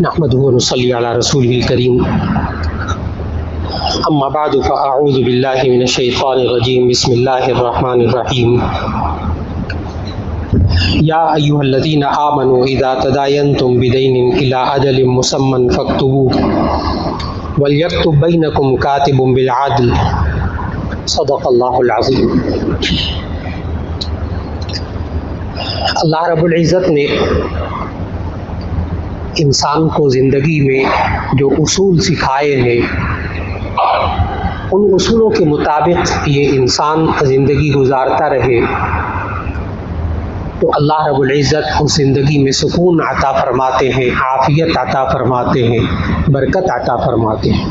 نحمدہ و نصلی علی رسولہ الکریم، اما بعد فاعوذ باللہ من الشیطان الرجیم، بسم اللہ الرحمن الرحیم۔ یا ایھا الذین آمنوا اذا تداینتم بدین الی اجل مسمی فاکتبوہ ولیکتب بینکم کاتب بالعدل، صدق اللہ العظیم۔ اللہ رب العزت نے انسان کو زندگی میں جو اصول سکھائے ہیں، ان اصولوں کے مطابق یہ انسان زندگی گزارتا رہے تو اللہ رب العزت اس زندگی میں سکون عطا فرماتے ہیں، عافیت عطا فرماتے ہیں، برکت عطا فرماتے ہیں۔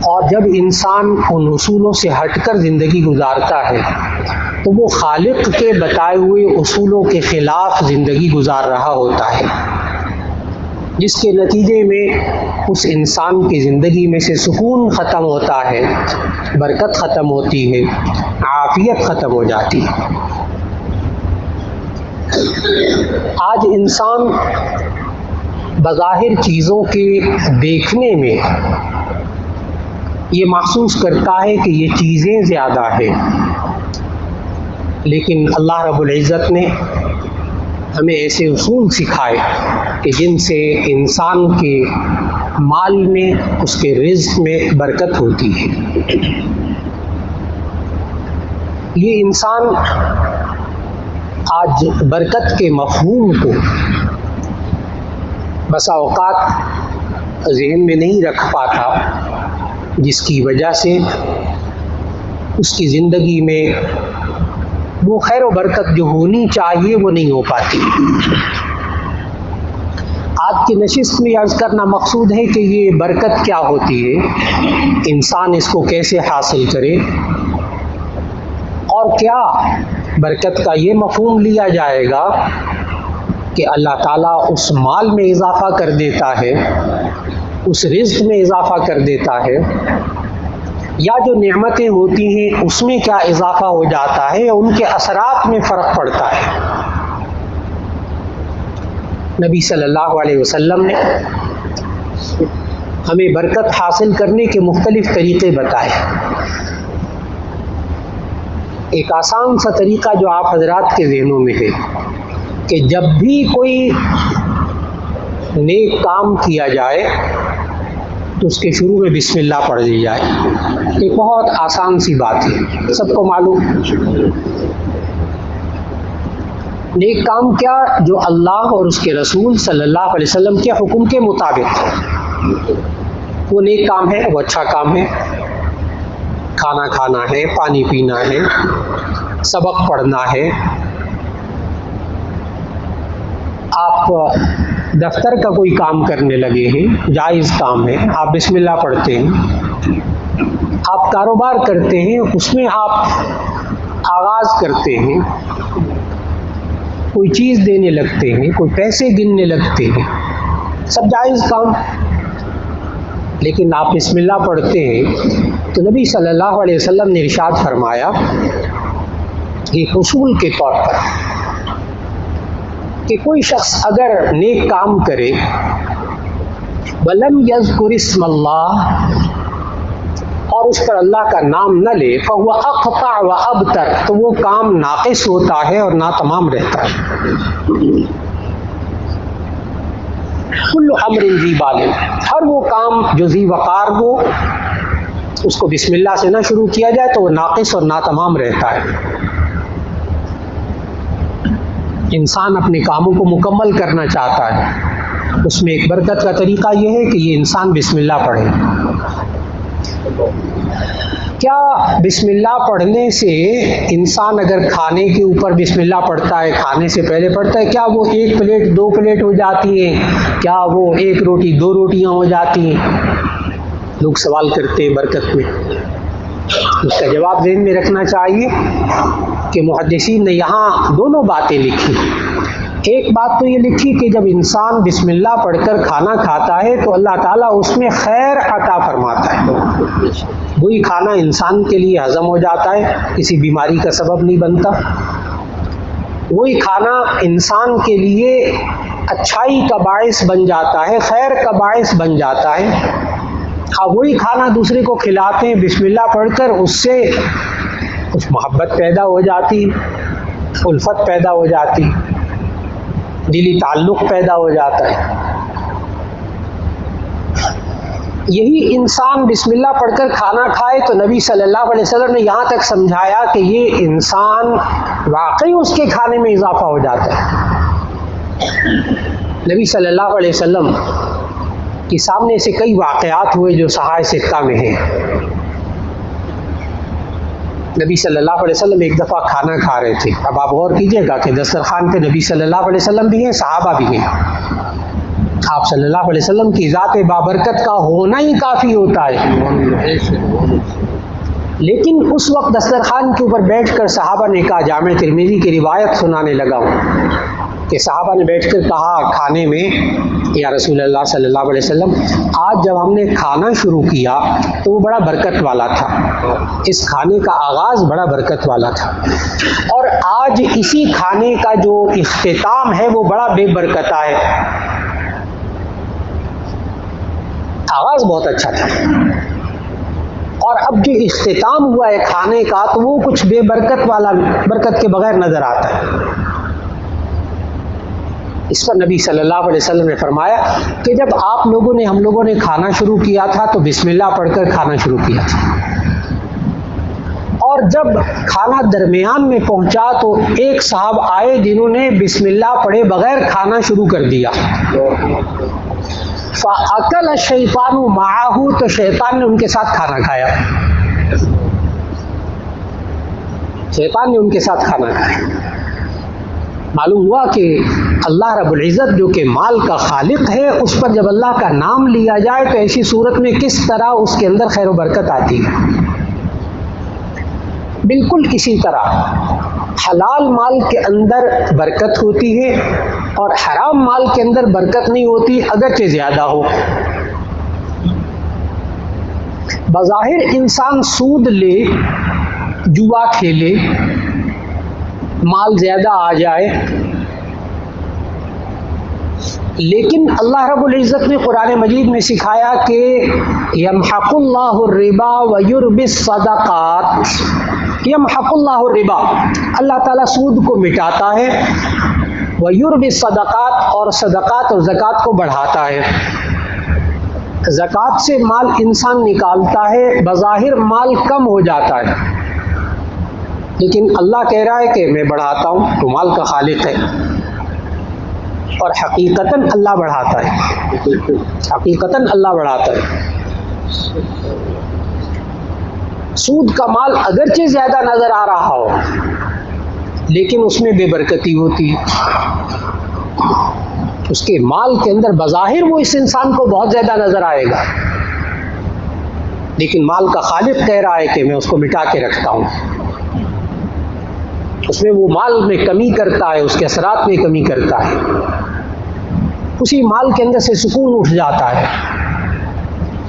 اور جب انسان ان اصولوں سے ہٹ کر زندگی گزارتا ہے تو وہ خالق کے بتائے ہوئے اصولوں کے خلاف زندگی گزار رہا ہوتا ہے، جس کے نتیجے میں اس انسان کی زندگی میں سے سکون ختم ہوتا ہے، برکت ختم ہوتی ہے، عافیت ختم ہو جاتی ہے۔ آج انسان بظاہر چیزوں کے دیکھنے میں یہ محسوس کرتا ہے کہ یہ چیزیں زیادہ ہیں، لیکن اللہ رب العزت نے ہمیں ایسے اصول سکھائے کہ جن سے انسان کے مال میں، اس کے رزق میں برکت ہوتی ہے۔ یہ انسان آج برکت کے مفہوم کو بسا اوقات ذہن میں نہیں رکھ پاتا، جس کی وجہ سے اس کی زندگی میں وہ خیر و برکت جو ہونی چاہیے وہ نہیں ہو پاتی۔ آج کی نشست میں عرض کرنا مقصود ہے کہ یہ برکت کیا ہوتی ہے، انسان اس کو کیسے حاصل کرے، اور کیا برکت کا یہ مفہوم لیا جائے گا کہ اللہ تعالیٰ اس مال میں اضافہ کر دیتا ہے، اس رزق میں اضافہ کر دیتا ہے، یا جو نعمتیں ہوتی ہیں اس میں کیا اضافہ ہو جاتا ہے، ان کے اثرات میں فرق پڑتا ہے۔ نبی صلی اللہ علیہ وسلم نے ہمیں برکت حاصل کرنے کے مختلف طریقے بتائے۔ ایک آسان سا طریقہ جو آپ حضرات کے ذہنوں میں ہے کہ جب بھی کوئی نیک کام کیا جائے تو اس کے شروع میں بسم اللہ پڑھ دی جائے۔ ایک بہت آسان سی بات ہے، سب کو معلوم۔ نیک کام کیا؟ جو اللہ اور اس کے رسول صلی اللہ علیہ وسلم کے حکم کے مطابق وہ نیک کام ہے، وہ اچھا کام ہے۔ کھانا کھانا ہے، پانی پینا ہے، سبق پڑھنا ہے، آپ دفتر کا کوئی کام کرنے لگے ہیں، جائز کام ہے، آپ بسم اللہ پڑھتے ہیں۔ آپ کاروبار کرتے ہیں، اس میں آپ آغاز کرتے ہیں، کوئی چیز دینے لگتے ہیں، کوئی پیسے گننے لگتے ہیں، سب جائز کام، لیکن آپ بسم اللہ پڑھتے ہیں تو نبی صلی اللہ علیہ وسلم نے ارشاد فرمایا ایک اصول کے طور پر کہ کوئی شخص اگر نیک کام کرے وَلَمْ يَذْكُرِ اسْمَ اللَّهِ اور اس پر اللہ کا نام نہ لے فَهُوَ أَقْطَعُ وَأَبْتَرُ تو وہ کام ناقص ہوتا ہے اور ناتمام رہتا ہے۔ کل امر ذی بال، ہر وہ کام جو ذی وقار ہو اس کو بسم اللہ سے نہ شروع کیا جائے تو وہ ناقص اور ناتمام رہتا ہے۔ انسان اپنے کاموں کو مکمل کرنا چاہتا ہے، اس میں ایک برکت کا طریقہ یہ ہے کہ یہ انسان بسم اللہ پڑھے۔ کیا بسم اللہ پڑھنے سے انسان اگر کھانے کے اوپر بسم اللہ پڑھتا ہے، کھانے سے پہلے پڑھتا ہے، کیا وہ ایک پلیٹ دو پلیٹ ہو جاتی ہیں؟ کیا وہ ایک روٹی دو روٹیاں ہو جاتی ہیں؟ لوگ سوال کرتے ہیں برکت میں۔ اس کا جواب ذہن میں رکھنا چاہیے کہ محدثین نے یہاں دونوں باتیں لکھی۔ ایک بات تو یہ لکھی کہ جب انسان بسم اللہ پڑھ کر کھانا کھاتا ہے تو اللہ تعالیٰ اس میں خیر عطا فرماتا ہے، وہی کھانا انسان کے لیے ہضم ہو جاتا ہے، کسی بیماری کا سبب نہیں بنتا. وہی کھانا انسان کے لیے اچھائی کا باعث بن جاتا ہے، خیر کا باعث بن جاتا ہے. وہی کھانا دوسرے کو کھلاتے ہیں بسم اللہ پڑھ کر، اس سے کچھ محبت پیدا ہو جاتی، الفت پیدا ہو جاتی، دلی تعلق پیدا ہو جاتا ہے. یہی انسان بسم اللہ پڑھ کر کھانا کھائے تو نبی صلی اللہ علیہ وسلم نے یہاں تک سمجھایا کہ یہ انسان واقعی اس کے کھانے میں اضافہ ہو جاتا ہے. نبی صلی اللہ علیہ وسلم کے سامنے سے کئی واقعات ہوئے جو صحیح ستہ میں ہیں. نبی صلی اللہ علیہ وسلم ایک دفعہ کھانا کھا رہے تھے. اب آپ غور کیجئے گا کہ دسترخوان پہ نبی صلی اللہ علیہ وسلم بھی ہیں، صحابہ بھی ہیں. آپ صلی اللہ علیہ وسلم کی ذات بابرکت کا ہونا ہی کافی ہوتا ہے. لیکن اس وقت دسترخوان کے اوپر بیٹھ کر صحابہ نے کہا، جامع ترمذی کی روایت سنانے لگا ہوں کہ صحابہ نے بیٹھ کر کہا کھانے میں، یا رسول اللہ صلی اللہ علیہ وسلم آج جب ہم نے کھانا شروع کیا تو وہ بڑا برکت والا تھا، اس کھانے کا آغاز بڑا برکت والا تھا، اور آج اسی کھانے کا جو اختتام ہے وہ بڑا بے برکتہ ہے. آغاز بہت اچھا تھا اور اب جو اختتام ہوا ہے کھانے کا تو وہ کچھ بے برکت والا، برکت کے بغیر نظر آتا ہے. اس پر نبی صلی اللہ علیہ وسلم نے فرمایا کہ جب آپ لوگوں نے، ہم لوگوں نے کھانا شروع کیا تھا تو بسم اللہ پڑھ کر کھانا شروع کیا تھا، اور جب کھانا درمیان میں پہنچا تو ایک صاحب آئے جنہوں نے بسم اللہ پڑھے بغیر کھانا شروع کر دیا. فَأَكَلَ الشَّيْطَانُ مَعَهُ، تو شیطان نے ان کے ساتھ کھانا کھایا. شیطان نے ان کے ساتھ کھانا کھایا. معلوم ہوا کہ اللہ رب العزت جو کہ مال کا خالق ہے، اس پر جب اللہ کا نام لیا جائے تو ایسی صورت میں کس طرح اس کے اندر خیر و برکت آتی ہے. بالکل اسی طرح حلال مال کے اندر برکت ہوتی ہے اور حرام مال کے اندر برکت نہیں ہوتی اگرچہ زیادہ ہو. بظاہر انسان سود لے، جوا کھیلے، مال زیادہ آ جائے، لیکن اللہ رب العزت نے قرآن مجید میں سکھایا کہ یمحق اللہ الربا ویربی الصدقات. یمحق اللہ الربا، اللہ تعالیٰ سود کو مٹاتا ہے، ویربی الصدقات، اور صدقات اور زکوٰۃ کو بڑھاتا ہے. زکوٰۃ سے مال انسان نکالتا ہے، بظاہر مال کم ہو جاتا ہے، لیکن اللہ کہہ رہا ہے کہ میں بڑھاتا ہوں، تو مال کا خالق ہے اور حقیقتاً اللہ بڑھاتا ہے. حقیقتاً اللہ بڑھاتا ہے. سود کا مال اگرچہ زیادہ نظر آ رہا ہو لیکن اس میں بے برکتی ہوتی ہے. اس کے مال کے اندر بظاہر وہ اس انسان کو بہت زیادہ نظر آئے گا، لیکن مال کا خالق کہہ رہا ہے کہ میں اس کو مٹا کے رکھتا ہوں. اس میں وہ مال میں کمی کرتا ہے، اس کے اثرات میں کمی کرتا ہے. اسی مال کے اندر سے سکون اٹھ جاتا ہے،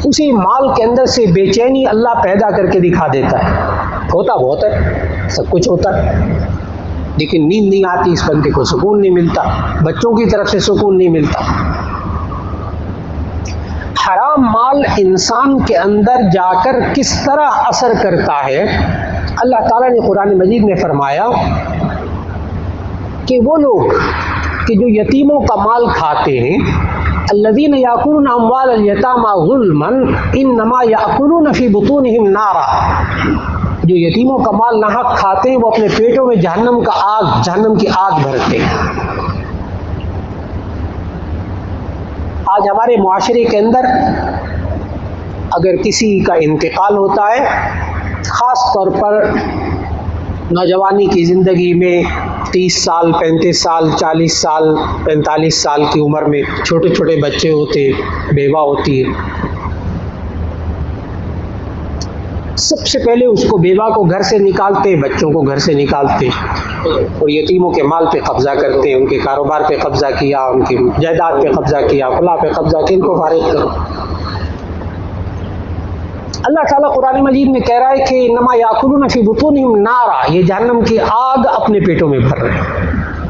اسی مال کے اندر سے بے چینی اللہ پیدا کر کے دکھا دیتا ہے. ہوتا بہت ہے، سب کچھ ہوتا ہے، لیکن نیند نہیں آتی، اس بندے کو سکون نہیں ملتا، بچوں کی طرف سے سکون نہیں ملتا. حرام مال انسان کے اندر جا کر کس طرح اثر کرتا ہے، اللہ تعالیٰ نے قرآن مجید میں فرمایا کہ وہ لوگ کہ جو یتیموں کا مال کھاتے ہیں، الذین یاکلون اموال الیتامی ظلما انما یاکلون فی بطونہم نارا، جو یتیموں کا مال ناحق کھاتے ہیں وہ اپنے پیٹوں میں جہنم کی آگ بھرتے ہیں. آج ہمارے معاشرے کے اندر اگر کسی کا انتقال ہوتا ہے، خاص طور پر نوجوانی کی زندگی میں 30 سال 35 سال 40 سال 45 سال کی عمر میں چھوٹے چھوٹے بچے ہوتے، بیوہ ہوتی ہے، سب سے پہلے اس کو بیوہ کو گھر سے نکالتے، بچوں کو گھر سے نکالتے اور یتیموں کے مال پہ قبضہ کرتے ہیں، ان کے کاروبار پہ قبضہ کیا، ان کی جائیداد پہ قبضہ کیا، فلاں پہ قبضہ کیا، ان کو فارغ کرو. اللہ تعالیٰ قرآن مجید میں کہہ رہا ہے کہ انما یاکلون فی بطونہم نارا، یہ جہنم کی آگ اپنے پیٹوں میں بھر رہے ہیں۔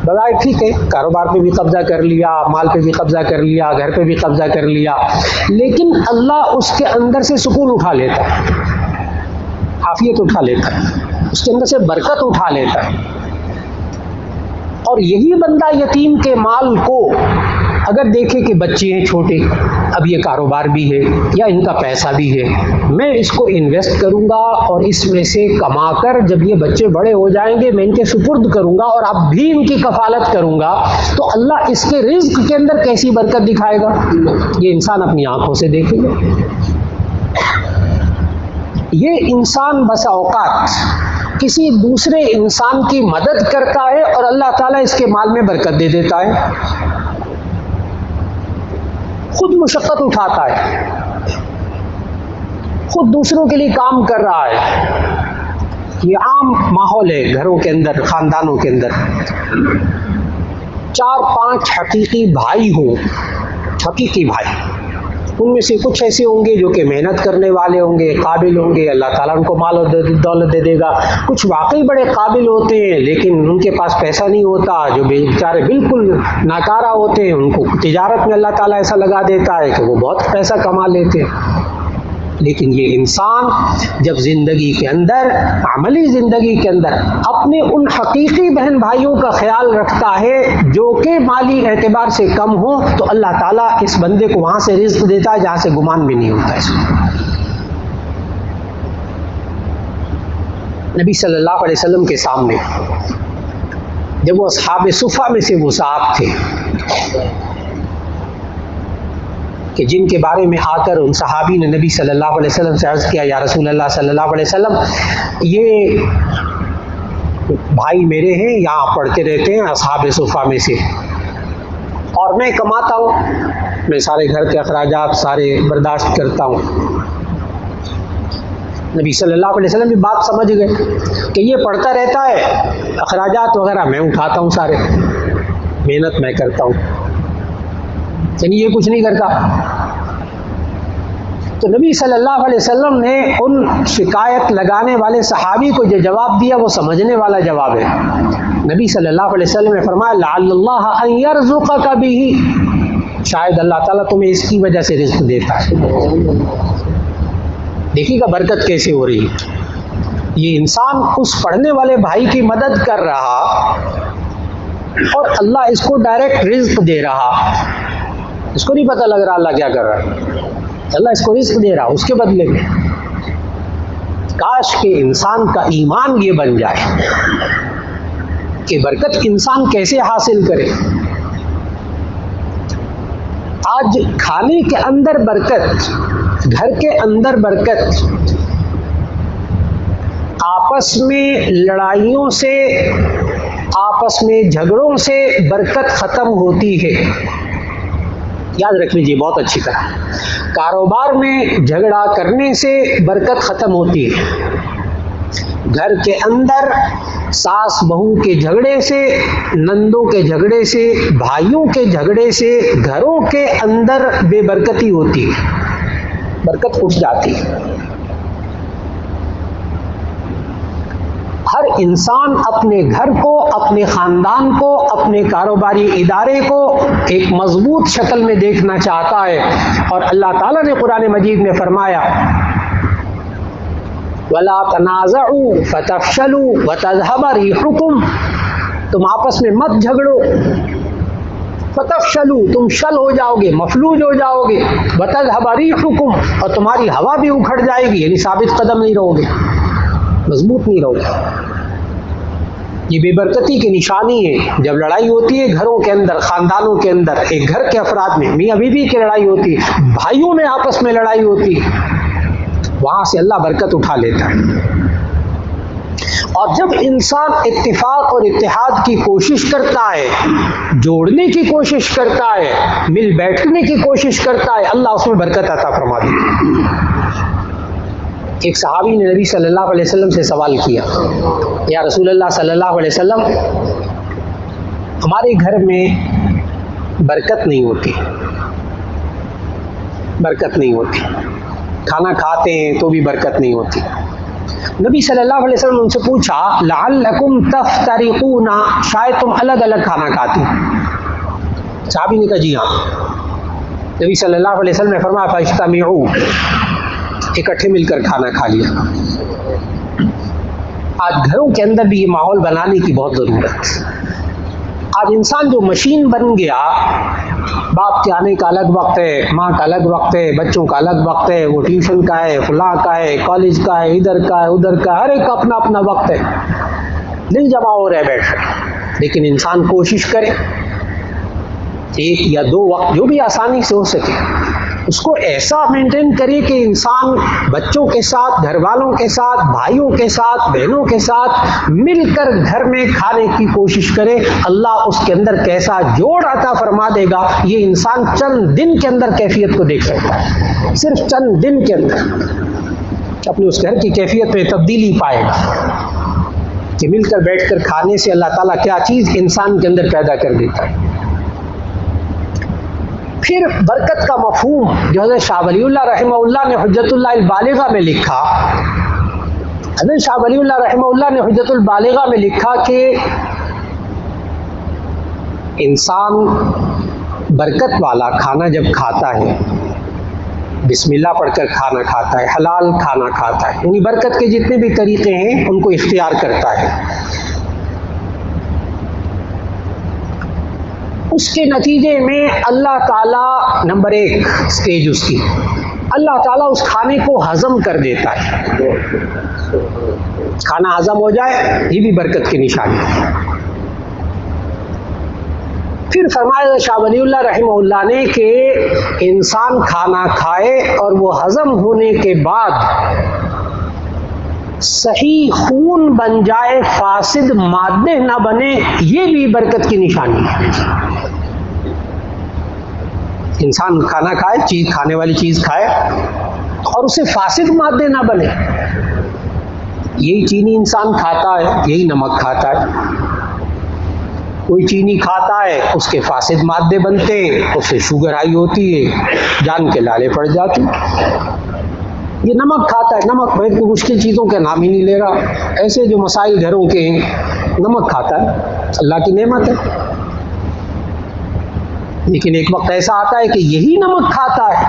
بظاہر ٹھیک ہے، کاروبار پہ بھی قبضہ کر لیا، مال پہ بھی قبضہ کر لیا، گھر پہ بھی قبضہ کر لیا، لیکن اللہ اس کے اندر سے سکون اٹھا لیتا ہے، عافیت اٹھا لیتا ہے، اس کے اندر سے برکت اٹھا لیتا ہے۔ اور یہی بندہ یتیم کے مال کو اگر دیکھے کہ بچے ہیں چھوٹے، اب یہ کاروبار بھی ہے یا ان کا پیسہ بھی ہے، میں اس کو انویسٹ کروں گا اور اس میں سے کما کر جب یہ بچے بڑے ہو جائیں گے میں ان کے سپرد کروں گا اور اب بھی ان کی کفالت کروں گا، تو اللہ اس کے رزق کے اندر کیسی برکت دکھائے گا، یہ انسان اپنی آنکھوں سے دیکھے گا۔ یہ انسان بس اوقات کسی دوسرے انسان کی مدد کرتا ہے اور اللہ تعالیٰ اس کے مال میں برکت دے دیتا ہے، خود مشقت اٹھاتا ہے، خود دوسروں کے لیے کام کر رہا ہے۔ یہ عام ماحول ہے گھروں کے اندر، خاندانوں کے اندر، 4-5 حقیقی بھائی ہوں، حقیقی بھائی، ان میں سے کچھ ایسے ہوں گے جو کہ محنت کرنے والے ہوں گے، قابل ہوں گے، اللہ تعالیٰ ان کو مال و دولت دے دے گا۔ کچھ واقعی بڑے قابل ہوتے ہیں لیکن ان کے پاس پیسہ نہیں ہوتا، جو بیچارے بالکل ناکارہ ہوتے ہیں، ان کو تجارت میں اللہ تعالیٰ ایسا لگا دیتا ہے کہ وہ بہت پیسہ کما لیتے ہیں۔ لیکن یہ انسان جب زندگی کے اندر، عملی زندگی کے اندر اپنے ان حقیقی بہن بھائیوں کا خیال رکھتا ہے جو کہ مالی اعتبار سے کم ہو، تو اللہ تعالیٰ اس بندے کو وہاں سے رزق دیتا ہے جہاں سے گمان بھی نہیں ہوتا ہے۔ نبی صلی اللہ علیہ وسلم کے سامنے جب وہ اصحاب صفہ میں سے وہ صاحب تھے کہ جن کے بارے میں آ کر ان صحابی نے نبی صلی اللہ علیہ وسلم سے عرض کیا، یا رسول اللہ صلی اللہ علیہ وسلم، یہ بھائی میرے ہیں، یہاں پڑھتے رہتے ہیں اصحاب صفہ میں سے، اور میں کماتا ہوں، میں سارے گھر کے اخراجات سارے برداشت کرتا ہوں۔ نبی صلی اللہ علیہ وسلم بھی بات سمجھ گئے کہ یہ پڑھتا رہتا ہے، اخراجات وغیرہ میں اٹھاتا ہوں، سارے محنت میں کرتا ہوں، یعنی یہ کچھ نہیں کرتا۔ تو نبی صلی اللہ علیہ وسلم نے ان شکایت لگانے والے صحابی کو جو جواب دیا وہ سمجھنے والا جواب ہے۔ نبی صلی اللہ علیہ وسلم نے فرمایا لعل اللہ ان یرزقک بہ، شاید اللہ تعالیٰ تمہیں اس کی وجہ سے رزق دیتا ہے۔ دیکھیے گا برکت کیسے ہو رہی ہے۔ یہ انسان اس پڑھنے والے بھائی کی مدد کر رہا اور اللہ اس کو ڈائریکٹ رزق دے رہا، اس کو نہیں پتہ لگ رہا اللہ کیا کر رہا ہے، اللہ اس کو رزق دے رہا اس کے بدلے میں۔ کاش کہ انسان کا ایمان یہ بن جائے کہ برکت انسان کیسے حاصل کرے۔ آج کھانے کے اندر برکت، گھر کے اندر برکت، آپس میں لڑائیوں سے، آپس میں جھگڑوں سے برکت ختم ہوتی ہے۔ یاد رکھ لیجیے بہت اچھی طرح، کاروبار میں جھگڑا کرنے سے برکت ختم ہوتی ہے، گھر کے اندر ساس بہو کے جھگڑے سے، نندوں کے جھگڑے سے، بھائیوں کے جھگڑے سے گھروں کے اندر بے برکتی ہوتی ہے، برکت اٹھ جاتی ہے۔ ہر انسان اپنے گھر کو، اپنے خاندان کو، اپنے کاروباری ادارے کو ایک مضبوط شکل میں دیکھنا چاہتا ہے، اور اللہ تعالیٰ نے قرآن مجید میں فرمایا وَلَا تَنَازَعُوا فَتَفْشَلُوا وَتَذْهَبَ رِيحُكُمْ، تم آپس میں مت جھگڑو، فَتَفْشَلُوا، تم شل ہو جاؤ گے، مفلوج ہو جاؤ گے، وَتَذْهَبَ رِيحُكُمْ، اور تمہاری ہوا بھی اکھڑ جائے گی، یعنی ثابت قدم نہیں رہو گے، مضبوط نہیں رہو گے۔ یہ بے برکتی کی نشانی ہے۔ جب لڑائی ہوتی ہے گھروں کے اندر، خاندانوں کے اندر، ایک گھر کے افراد میں میاں بیوی کی لڑائی ہوتی ہے، بھائیوں میں آپس میں لڑائی ہوتی ہے، وہاں سے اللہ برکت اٹھا لیتا ہے۔ اور جب انسان اتفاق اور اتحاد کی کوشش کرتا ہے، جوڑنے کی کوشش کرتا ہے، مل بیٹھنے کی کوشش کرتا ہے، اللہ اس میں برکت عطا فرما دیتا ہے۔ ایک صحابی نے نبی صلی اللہ علیہ وسلم سے سوال کیا، یا رسول اللہ صلی اللہ علیہ وسلم، ہمارے گھر میں برکت نہیں ہوتی، برکت نہیں ہوتی، کھانا کھاتے ہیں تو بھی برکت نہیں ہوتی. نبی صلی اللہ علیہ وسلم نے ان سے پوچھا لعلکم تفترقون، شاید تم الگ الگ کھانا کھاتے. صحابی نے کہا جی ہاں. نبی صلی اللہ علیہ وسلم نے فرمایا فاجتمعوا، اکٹھے مل کر کھانا کھا لیا. آج گھروں کے اندر بھی یہ ماحول بنانے کی بہت ضرورت ہے. آج انسان جو مشین بن گیا، باپ کے آنے کا الگ وقت ہے، ماں کا الگ وقت ہے، بچوں کا الگ وقت ہے، وہ ٹیوشن کا ہے، فلاں کا ہے، کالج کا ہے، ادھر کا ہے، ادھر کا ہے، ہر ایک کا اپنا اپنا وقت ہے. دل جمع ہو رہے بیٹھ رہے. لیکن انسان کوشش کرے ایک یا دو وقت جو بھی آسانی سے ہو سکے اس کو ایسا مینٹین کرے کہ انسان بچوں کے ساتھ، گھر والوں کے ساتھ، بھائیوں کے ساتھ، بہنوں کے ساتھ مل کر گھر میں کھانے کی کوشش کرے. اللہ اس کے اندر کیسا جوڑ عطا فرما دے گا یہ انسان چند دن کے اندر کیفیت کو دیکھ سکتا ہے. صرف چند دن کے اندر اپنے اس گھر کی کیفیت میں تبدیلی پائے گا کہ مل کر بیٹھ کر کھانے سے اللہ تعالیٰ کیا چیز انسان کے اندر پیدا کر دیتا ہے. پھر برکت کا مفہوم جو حضرت شاہ ولی اللہ رحمہ اللہ نے حجت اللہ البالغہ میں لکھا، حضرت شاہ ولی اللہ رحمہ اللہ نے حجت البالغہ میں لکھا کہ انسان برکت والا کھانا جب کھاتا ہے، بسم اللہ پڑھ کر کھانا کھاتا ہے، حلال کھانا کھاتا ہے، یعنی برکت کے جتنے بھی طریقے ہیں ان کو اختیار کرتا ہے، اس کے نتیجے میں اللہ تعالیٰ نمبر ایک سٹیج اس کی، اللہ تعالیٰ اس کھانے کو ہضم کر دیتا ہے. کھانا ہضم ہو جائے یہ بھی برکت کی نشانی ہے. پھر فرمایا شاہ ولی اللہ رحمہ اللہ نے کہ انسان کھانا کھائے اور وہ ہضم ہونے کے بعد صحیح خون بن جائے، فاسد مادے نہ بنے، یہ بھی برکت کی نشانی ہے. انسان کھانا کھائے، چیز کھانے والی چیز کھائے اور اسے فاسد مادے نہ بنے. یہی چینی انسان کھاتا ہے، یہی نمک کھاتا ہے. کوئی چینی کھاتا ہے اس کے فاسد مادے بنتے ہیں، اس سے شوگر ہائی ہوتی ہے، جان کے لالے پڑ جاتے. یہ نمک کھاتا ہے، نمک بہت مشکل چیزوں کے نام ہی نہیں لے رہا، ایسے جو مسائل گھروں کے ہیں نمک کھاتا ہے، اللہ کی نعمت ہے. لیکن ایک وقت ایسا آتا ہے کہ یہی نمک کھاتا ہے،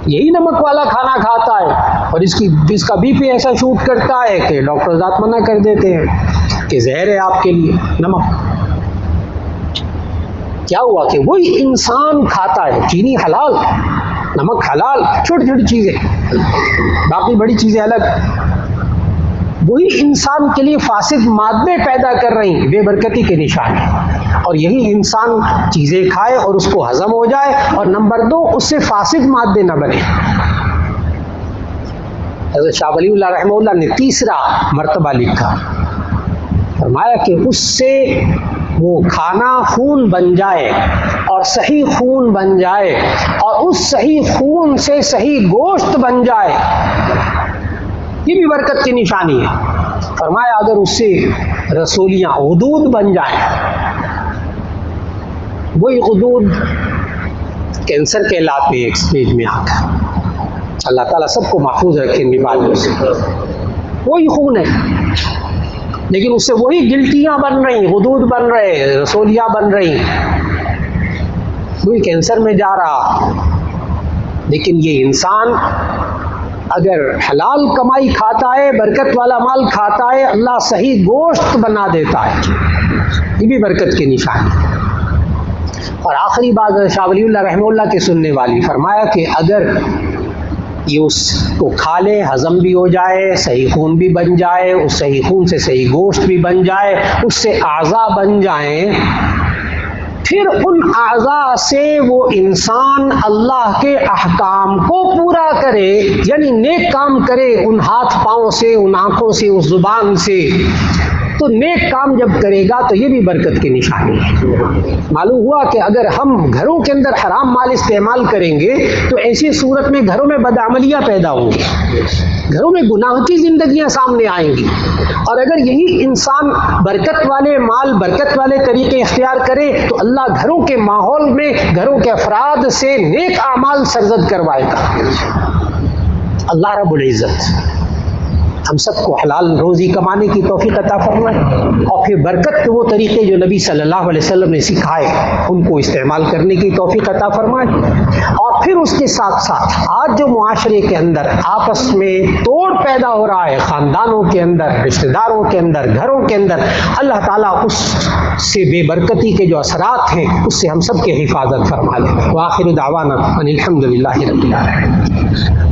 یہی نمک والا کھانا کھاتا ہے اور اس کا بی پی ایسا شوٹ کرتا ہے کہ ڈاکٹر ذات منع کر دیتے ہیں کہ زہر ہے آپ کے لیے نمک. کیا ہوا کہ وہی انسان کھاتا ہے چینی حلال، نمک حلال، چھوٹی چھوٹی چیزیں، باقی بڑی چیزیں الگ، وہی انسان کے لیے فاسد مادے پیدا کر رہی ہیں، بے برکتی کے نشان ہے. اور یہی انسان چیزیں کھائے اور اس کو ہضم ہو جائے اور نمبر دو اس سے فاسد مادے نہ بنے. حضرت شاہ ولی اللہ رحمہ اللہ نے تیسرا مرتبہ لکھا، فرمایا کہ اس سے وہ کھانا خون بن جائے اور صحیح خون بن جائے اور اس صحیح خون سے صحیح گوشت بن جائے، یہ بھی برکت کی نشانی ہے. فرمایا اگر اس سے رسولیاں غدود بن جائیں، وہی غدود کینسر کہلاتے ہیں ایک سٹیج میں آ کر، اللہ تعالیٰ سب کو محفوظ رکھے ان بیماریوں سے. وہی خون ہے لیکن اس سے وہی گلٹیاں بن رہی، غدود بن رہے، رسولیاں بن رہی، وہی کینسر میں جا رہا. لیکن یہ انسان اگر حلال کمائی کھاتا ہے، برکت والا مال کھاتا ہے، اللہ صحیح گوشت بنا دیتا ہے، یہ بھی برکت کی نشانی ہے. اور آخری بات شاہ ولی اللہ رحمہ اللہ کے سننے والی، فرمایا کہ اگر یہ اس کو کھا لے، ہضم بھی ہو جائے، صحیح خون بھی بن جائے، اس صحیح خون سے صحیح گوشت بھی بن جائے، اس سے اعضاء بن جائیں، پھر ان اعضاء سے وہ انسان اللہ کے احکام کو پورا کرے، یعنی نیک کام کرے، ان ہاتھ پاؤں سے، ان آنکھوں سے، اس زبان سے، تو نیک کام جب کرے گا تو یہ بھی برکت کی نشانی ہے. معلوم ہوا کہ اگر ہم گھروں کے اندر حرام مال استعمال کریں گے تو ایسی صورت میں گھروں میں بدعملیاں پیدا ہوں گی، گھروں میں گناہ کی زندگیاں سامنے آئیں گی. اور اگر یہی انسان برکت والے مال، برکت والے طریقے اختیار کرے تو اللہ گھروں کے ماحول میں گھروں کے افراد سے نیک اعمال سرزد کروائے گا. اللہ رب العزت ہم سب کو حلال روزی کمانے کی توفیق عطا فرمائے، اور پھر برکت کے وہ طریقے جو نبی صلی اللہ علیہ وسلم نے سکھائے ان کو استعمال کرنے کی توفیق عطا فرمائے، اور پھر اس کے ساتھ ساتھ آج جو معاشرے کے اندر آپس میں توڑ پیدا ہو رہا ہے، خاندانوں کے اندر، رشتہ داروں کے اندر، گھروں کے اندر، اللہ تعالیٰ اس سے بے برکتی کے جو اثرات ہیں اس سے ہم سب کی حفاظت فرما لے۔ وآخر دعوانا ان الحمد للہ رب العالمین۔